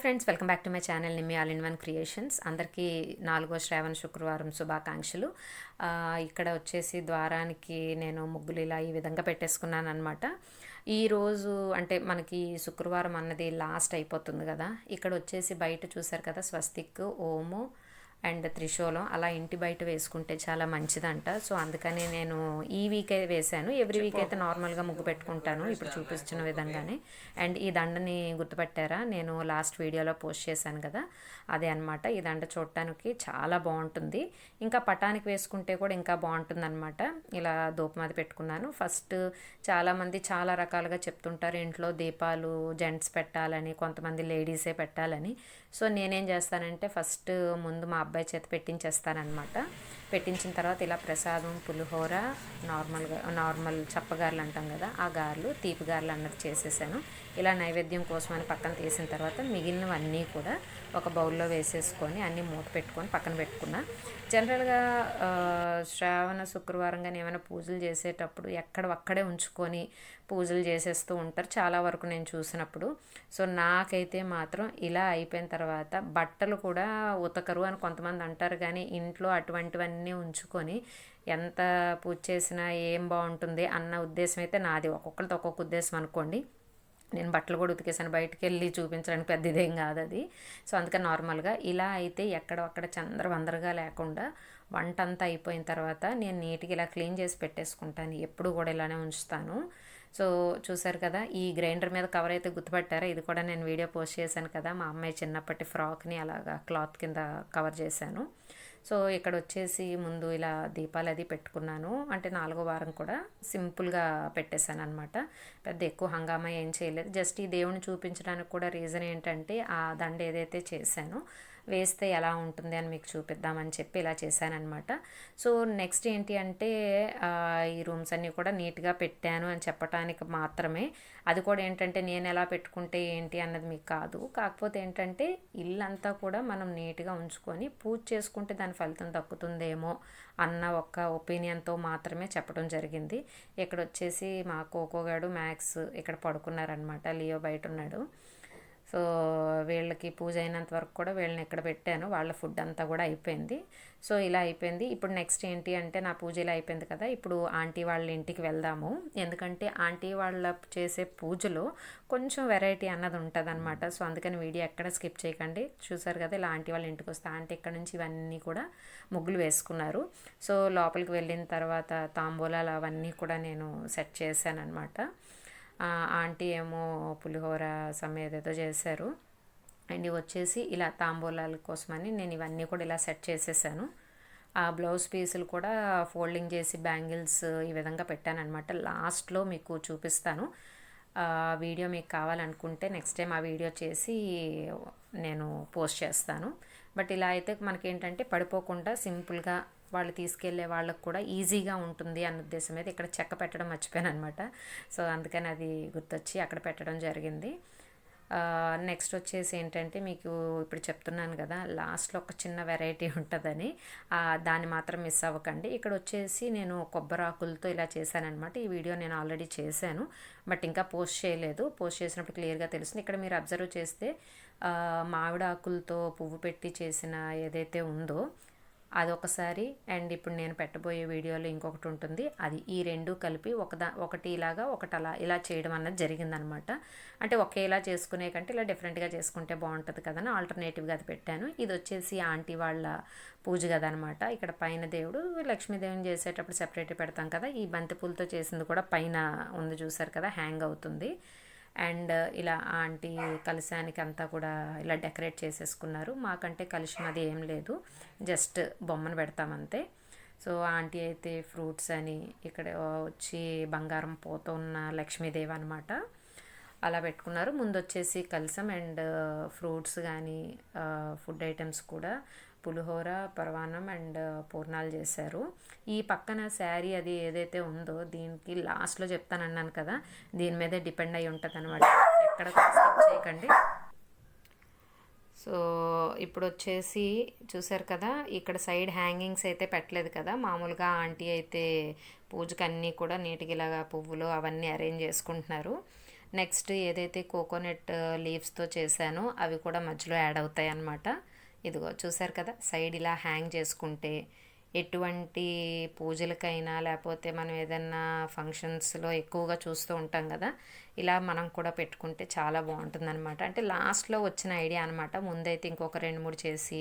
Friends, welcome back to my channel Nimmi all in one creations. అందరికీ 4వ శ్రావణ శుక్రవారం శుభాకాంక్షలు. ఇక్కడ వచ్చేసి ద్వారానికి నేను ముగ్గులు ఇలా ఈ విధంగా పెట్టేసుకున్నాను అనమాట. ఈరోజు అంటే మనకి శుక్రవారం అన్నది లాస్ట్ అయిపోతుంది కదా. ఇక్కడ వచ్చేసి బయట చూసారు కదా, స్వస్తిక్, ఓము అండ్ త్రిశూలం అలా ఇంటి బయట వేసుకుంటే చాలా మంచిదంట. సో అందుకని నేను ఈ వీకే వేశాను. ఎవ్రీ వీక్ అయితే నార్మల్గా ముగ్గు పెట్టుకుంటాను, ఇప్పుడు చూపిస్తున్న విధంగానే. అండ్ ఈ దండని గుర్తుపెట్టారా, నేను లాస్ట్ వీడియోలో పోస్ట్ చేశాను కదా, అదే అనమాట. ఈ దండ చూడటానికి చాలా బాగుంటుంది, ఇంకా పటానికి వేసుకుంటే కూడా ఇంకా బాగుంటుంది అనమాట. ఇలా దూపమది పెట్టుకున్నాను. ఫస్ట్ చాలామంది చాలా రకాలుగా చెప్తుంటారు, ఇంట్లో దీపాలు జెంట్స్ పెట్టాలని, కొంతమంది లేడీసే పెట్టాలని. సో నేనేం చేస్తానంటే ఫస్ట్ ముందు మా అబ్బాయి చేత పెట్టించేస్తానమాట. పెట్టించిన తర్వాత ఇలా ప్రసాదం, పులిహోర, నార్మల్ చప్పగారులు అంటాం కదా, ఆ గారెలు, తీపి గారెలు అన్నది చేసేసాను. ఇలా నైవేద్యం కోసమని పక్కన తీసిన తర్వాత మిగిలినవన్నీ కూడా ఒక బౌల్లో వేసేసుకొని అన్నీ మూత పెట్టుకొని పక్కన పెట్టుకున్నా. జనరల్గా శ్రావణ శుక్రవారం కానీ ఏమైనా పూజలు చేసేటప్పుడు అక్కడే ఉంచుకొని పూజలు చేసేస్తూ ఉంటారు చాలా వరకు నేను చూసినప్పుడు. సో నాకైతే మాత్రం ఇలా అయిపోయిన తర్వాత బట్టలు కూడా ఉతకరు అని కొంతమంది అంటారు, కానీ ఇంట్లో అటువంటివన్నీ ఉంచుకొని ఎంత పూజ చేసినా ఏం బాగుంటుంది అన్న ఉద్దేశం అయితే నాది. ఒక్కొక్కరితో ఒక్కొక్క ఉద్దేశం అనుకోండి. నేను బట్టలు కూడా ఉతికేసాను, బయటికి వెళ్ళి చూపించడానికి పెద్ద ఇదేం కాదు అది. సో అందుకని నార్మల్గా ఇలా అయితే ఎక్కడొక్కడ చందరవందరగా లేకుండా వంట అంతా అయిపోయిన తర్వాత నేను నీట్గా ఇలా క్లీన్ చేసి పెట్టేసుకుంటాను. ఎప్పుడు కూడా ఇలానే ఉంచుతాను. సో చూసారు కదా, ఈ గ్రైండర్ మీద కవర్ అయితే గుర్తుపట్టారా, ఇది కూడా నేను వీడియో పోస్ట్ చేశాను కదా, మా అమ్మాయి చిన్నప్పటి ఫ్రాక్ని అలాగా క్లాత్ కింద కవర్ చేశాను. సో ఇక్కడ వచ్చేసి ముందు ఇలా దీపాలు అది పెట్టుకున్నాను. అంటే 4వ వారం కూడా సింపుల్గా పెట్టేశాను అనమాట. పెద్ద ఎక్కువ హంగామా ఏం చేయలేదు. జస్ట్ ఈ దేవుని చూపించడానికి కూడా రీజన్ ఏంటంటే ఆ దండ ఏదైతే చేశానో వేస్తే ఎలా ఉంటుంది అని మీకు చూపిద్దామని చెప్పి ఇలా చేశానమాట. సో నెక్స్ట్ ఏంటి అంటే ఈ రూమ్స్ అన్నీ కూడా నీట్గా పెట్టాను అని చెప్పడానికి మాత్రమే. అది కూడా ఏంటంటే నేను ఎలా పెట్టుకుంటే ఏంటి అన్నది మీకు కాదు, కాకపోతే ఏంటంటే ఇల్లంతా కూడా మనం నీట్గా ఉంచుకొని పూజ చేసుకుంటే దాని ఫలితం దక్కుతుందేమో అన్న ఒక ఒపీనియన్తో మాత్రమే చెప్పడం జరిగింది. ఇక్కడ వచ్చేసి మా కోకోగాడు మ్యాక్స్ ఇక్కడ పడుకున్నారనమాట, లియో బయట ఉన్నాడు. సో వీళ్ళకి పూజ అయినంత వరకు కూడా వీళ్ళని ఎక్కడ పెట్టాను, వాళ్ళ ఫుడ్ అంతా కూడా అయిపోయింది. సో ఇలా అయిపోయింది. ఇప్పుడు నెక్స్ట్ ఏంటి అంటే నా పూజ ఇలా అయిపోయింది కదా, ఇప్పుడు ఆంటీ వాళ్ళ ఇంటికి వెళ్దాము. ఎందుకంటే ఆంటీ వాళ్ళ చేసే పూజలో కొంచెం వెరైటీ అన్నది ఉంటుంది అనమాట. సో అందుకని వీడియో ఎక్కడ స్కిప్ చేయకండి. చూసారు కదా, ఇలా ఆంటీ వాళ్ళ ఇంటికి వస్తే ఆంటీ ఇక్కడ నుంచి ఇవన్నీ కూడా ముగ్గులు వేసుకున్నారు. సో లోపలికి వెళ్ళిన తర్వాత తాంబూలాలు అవన్నీ కూడా నేను సెట్ చేశాను అనమాట. ఆంటీ ఏమో పులిహోర ఏదేదో చేశారు. అండ్ ఇవి వచ్చేసి ఇలా తాంబూలాల కోసమని నేను ఇవన్నీ కూడా ఇలా సెట్ చేసేసాను. ఆ బ్లౌజ్ పీసులు కూడా ఫోల్డింగ్ చేసి బ్యాంగిల్స్ ఈ విధంగా పెట్టాను అనమాట. లాస్ట్లో మీకు చూపిస్తాను. వీడియో మీకు కావాలనుకుంటే నెక్స్ట్ టైం ఆ వీడియో చేసి నేను పోస్ట్ చేస్తాను. బట్ ఇలా అయితే మనకేంటంటే పడిపోకుండా సింపుల్గా వాళ్ళు తీసుకెళ్లే వాళ్ళకు కూడా ఈజీగా ఉంటుంది అన్న ఉద్దేశం మీద ఇక్కడ చెక్క పెట్టడం మర్చిపోయాను అనమాట. సో అందుకని అది గుర్తొచ్చి అక్కడ పెట్టడం జరిగింది. నెక్స్ట్ వచ్చేసి ఏంటంటే మీకు ఇప్పుడు చెప్తున్నాను కదా, లాస్ట్లో ఒక చిన్న వెరైటీ ఉంటుందని, దాన్ని మాత్రం మిస్ అవ్వకండి. ఇక్కడ వచ్చేసి నేను కొబ్బరాకులతో ఇలా చేశానమాట. ఈ వీడియో నేను ఆల్రెడీ చేశాను, బట్ ఇంకా పోస్ట్ చేయలేదు. పోస్ట్ చేసినప్పుడు క్లియర్గా తెలుస్తుంది. ఇక్కడ మీరు అబ్జర్వ్ చేస్తే మామిడి ఆకులతో పువ్వు పెట్టి చేసిన ఏదైతే ఉందో అదొకసారి, అండ్ ఇప్పుడు నేను పెట్టబోయే వీడియోలో ఇంకొకటి ఉంటుంది, అది ఈ రెండు కలిపి ఒకటి ఇలాగా ఒకటి అలా ఇలా చేయడం అన్నది జరిగిందనమాట. అంటే ఒకేలా చేసుకునే కంటే ఇలా డిఫరెంట్గా చేసుకుంటే బాగుంటుంది కదని ఆల్టర్నేటివ్గా అది పెట్టాను. ఇది వచ్చేసి ఆంటీ వాళ్ళ పూజ గది అనమాట. ఇక్కడ పైన దేవుడు, లక్ష్మీదేవిని చేసేటప్పుడు సెపరేట్ పెడతాం కదా, ఈ బంతిపూలతో చేసింది కూడా పైన ఉంది చూసారు కదా, హ్యాంగ్ అవుతుంది. అండ్ ఇలా ఆంటీ కలశానికి అంతా కూడా ఇలా డెకరేట్ చేసేసుకున్నారు. మాకంటే కలశం అది ఏం లేదు, జస్ట్ బొమ్మను పెడతామంతే. సో ఆంటీ అయితే ఫ్రూట్స్ అని ఇక్కడ వచ్చి బంగారం పోతున్న లక్ష్మీదేవి అనమాట అలా పెట్టుకున్నారు. ముందు వచ్చేసి కలశం అండ్ ఫ్రూట్స్ కానీ ఫుడ్ ఐటమ్స్ కూడా పులిహోర, పరవాన్నం అండ్ పూర్ణాలు చేశారు. ఈ పక్కన శారీ అది ఏదైతే ఉందో దీనికి లాస్ట్లో చెప్తానన్నాను కదా, దీని మీదే డిపెండ్ అయి ఉంటుంది అనమాట, ఎక్కడ స్కిప్ చేయకండి. సో ఇప్పుడు వచ్చేసి చూసారు కదా, ఇక్కడ సైడ్ హ్యాంగింగ్స్ అయితే పెట్టలేదు కదా, మామూలుగా ఆంటీ అయితే పూజకి అన్నీ కూడా నీట్గా ఇలాగా పువ్వులు అవన్నీ అరేంజ్ చేసుకుంటున్నారు. నెక్స్ట్ ఏదైతే కోకోనట్ లీవ్స్తో చేశానో అవి కూడా మధ్యలో యాడ్ అవుతాయి అన్నమాట. ఇదిగో చూసారు కదా, సైడ్ ఇలా హ్యాంగ్ చేసుకుంటే ఎటువంటి పూజలకైనా లేకపోతే మనం ఏదన్నా ఫంక్షన్స్లో ఎక్కువగా చూస్తూ ఉంటాం కదా, ఇలా మనం కూడా పెట్టుకుంటే చాలా బాగుంటుందన్నమాట. అంటే లాస్ట్లో వచ్చిన ఐడియా అనమాట. ముందైతే ఇంకొక 2-3 చేసి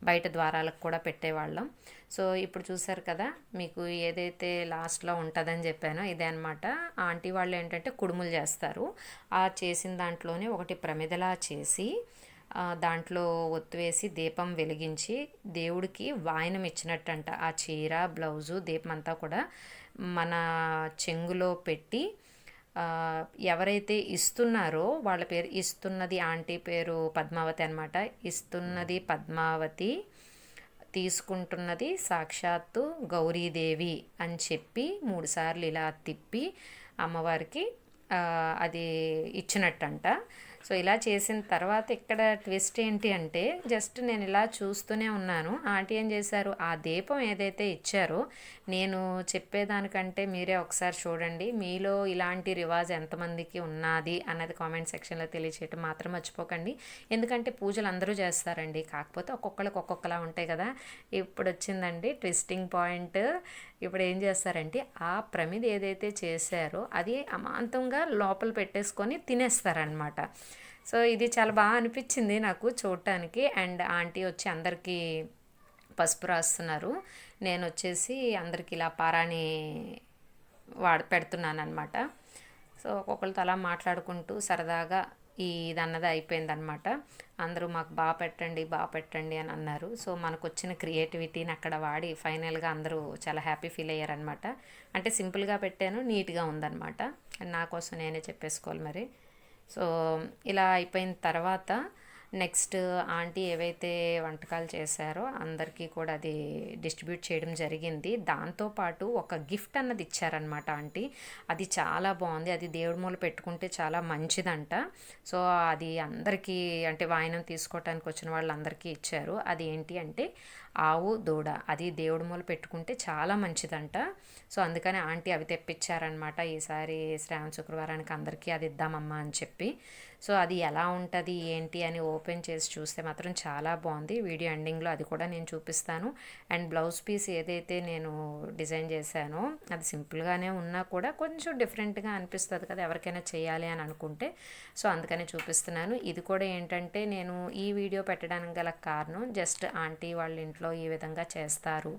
బయట ద్వారాలకు కూడా పెట్టేవాళ్ళం. సో ఇప్పుడు చూసారు కదా, మీకు ఏదైతే లాస్ట్లో ఉంటుందని చెప్పానో ఇదే అనమాట. ఆంటీ వాళ్ళు ఏంటంటే కుడుములు చేస్తారు. ఆ చేసిన దాంట్లోనే ఒకటి ప్రమిదలా చేసి దాంట్లో ఒత్తు వేసి దీపం వెలిగించి దేవుడికి వాయనం ఇచ్చినట్టంట. ఆ చీర, బ్లౌజు, దీపం అంతా కూడా మన చెంగులో పెట్టి ఎవరైతే ఇస్తున్నారో వాళ్ళ పేరు, ఇస్తున్నది ఆంటీ పేరు పద్మావతి అనమాట. ఇస్తున్నది పద్మావతి, తీసుకుంటున్నది సాక్షాత్తు గౌరీదేవి అని చెప్పి 3 సార్లు ఇలా తిప్పి అమ్మవారికి అది ఇచ్చినట్టంట. సో ఇలా చేసిన తర్వాత ఇక్కడ ట్విస్ట్ ఏంటి అంటే, జస్ట్ నేను ఇలా చూస్తూనే ఉన్నాను. ఆంటీ ఏం చేశారు, ఆ దీపం ఏదైతే ఇచ్చారో నేను చెప్పేదానికంటే మీరే ఒకసారి చూడండి. మీలో ఇలాంటి రివాజ్ ఎంతమందికి ఉన్నది అన్నది కామెంట్ సెక్షన్లో తెలియచేయటం మాత్రం మర్చిపోకండి. ఎందుకంటే పూజలు అందరూ చేస్తారండి, కాకపోతే ఒక్కొక్కరికి ఒక్కొక్కలా ఉంటాయి కదా. ఇప్పుడు వచ్చిందండి ట్విస్టింగ్ పాయింట్. ఇప్పుడు ఏం చేస్తారంటే ఆ ప్రమిద ఏదైతే చేశారో అది అమాంతంగా లోపల పెట్టేసుకొని తినేస్తారనమాట. సో ఇది చాలా బాగా అనిపించింది నాకు చూడటానికి. అండ్ ఆంటీ వచ్చి అందరికీ పసుపు రాస్తున్నారు, నేను వచ్చేసి అందరికీ ఇలా పారాణి పెడుతున్నాను అనమాట. సో ఒక్కొక్కరితో అలా మాట్లాడుకుంటూ సరదాగా ఇదన్నది అయిపోయిందనమాట. అందరూ మాకు బాగా పెట్టండి అని అన్నారు. సో మనకు వచ్చిన క్రియేటివిటీని అక్కడ వాడి ఫైనల్గా అందరూ చాలా హ్యాపీ ఫీల్ అయ్యారనమాట. అంటే సింపుల్గా పెట్టాను, నీట్గా ఉందన్నమాట. నా కోసం నేనే చెప్పేసుకోవాలి మరి. సో ఇలా అయిపోయిన తర్వాత నెక్స్ట్ ఆంటీ ఏవైతే వంటకాలు చేశారో అందరికీ కూడా అది డిస్ట్రిబ్యూట్ చేయడం జరిగింది. దాంతోపాటు ఒక గిఫ్ట్ అన్నది ఇచ్చారనమాట ఆంటీ. అది చాలా బాగుంది. అది దేవుడి మూల పెట్టుకుంటే చాలా మంచిదంట. సో అది అందరికీ, అంటే వాయనం తీసుకోవటానికి వచ్చిన వాళ్ళందరికీ ఇచ్చారు. అది ఏంటి అంటే ఆవు దూడ, అది దేవుడి మూల పెట్టుకుంటే చాలా మంచిదంట. సో అందుకని ఆంటీ అవి తెప్పించారనమాట. ఈసారి శ్రావణ శుక్రవారానికి అందరికీ అది ఇద్దామమ్మా అని చెప్పి. సో అది ఎలా ఉంటుంది ఏంటి అని ఓపెన్ చేసి చూస్తే మాత్రం చాలా బాగుంది. వీడియో ఎండింగ్లో అది కూడా నేను చూపిస్తాను. అండ్ బ్లౌజ్ పీస్ ఏదైతే నేను డిజైన్ చేశానో అది సింపుల్గానే ఉన్నా కూడా కొంచెం డిఫరెంట్గా అనిపిస్తుంది కదా ఎవరికైనా చేయాలి అని అనుకుంటే. సో అందుకనే చూపిస్తున్నాను. ఇది కూడా ఏంటంటే నేను ఈ వీడియో పెట్టడానికి గల కారణం, జస్ట్ ఆంటీ వాళ్ళ ఇంట్లో ఈ విధంగా చేస్తారు,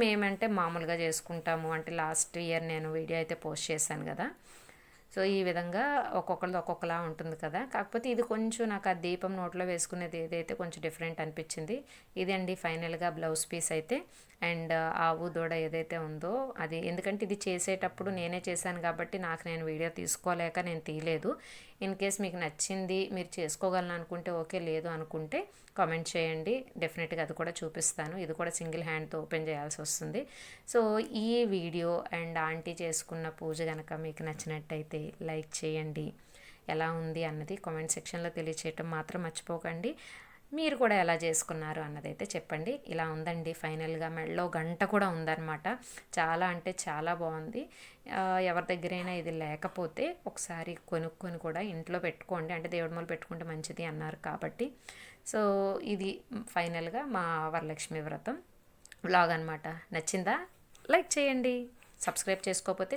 మేమంటే మామూలుగా చేసుకుంటాము. అంటే లాస్ట్ ఇయర్ నేను వీడియో అయితే పోస్ట్ చేశాను కదా. సో ఈ విధంగా ఒక్కొక్కరిది ఒక్కొక్కలా ఉంటుంది కదా. కాకపోతే ఇది కొంచెం నాకు ఆ దీపం నోట్లో వేసుకునేది ఏదైతే కొంచెం డిఫరెంట్ అనిపించింది. ఇదండి ఫైనల్గా బ్లౌజ్ పీస్ అయితే. అండ్ ఆవు దూడ ఏదైతే ఉందో అది, ఎందుకంటే ఇది చేసేటప్పుడు నేనే చేశాను కాబట్టి నాకు నేను వీడియో తీసుకోలేక నేను తీయలేదు. ఇన్ కేస్ మీకు నచ్చింది, మీరు చేసుకోగలను అనుకుంటే ఓకే, లేదు అనుకుంటే కామెంట్ చేయండి, డెఫినెట్గా అది కూడా చూపిస్తాను. ఇది కూడా సింగిల్ హ్యాండ్తో ఓపెన్ చేయాల్సి వస్తుంది. సో ఈ వీడియో అండ్ ఆంటీ చేసుకున్న పూజ కనుక మీకు నచ్చినట్టయితే లైక్ చేయండి. ఎలా ఉంది అన్నది కామెంట్ సెక్షన్లో తెలియచేయటం మాత్రం మర్చిపోకండి. మీరు కూడా ఎలా చేసుకున్నారు అన్నదైతే చెప్పండి. ఇలా ఉందండి ఫైనల్గా. మెడలో గంట కూడా ఉందన్నమాట. చాలా అంటే చాలా బాగుంది. ఎవరి దగ్గరైనా ఇది లేకపోతే ఒకసారి కొనుక్కొని కూడా ఇంట్లో పెట్టుకోండి. అంటే దేవుడి మూల పెట్టుకుంటే మంచిది అన్నారు కాబట్టి. సో ఇది ఫైనల్గా మా వరలక్ష్మి వ్రతం వ్లాగ్ అనమాట. నచ్చిందా? లైక్ చేయండి. సబ్స్క్రైబ్ చేసుకోకపోతే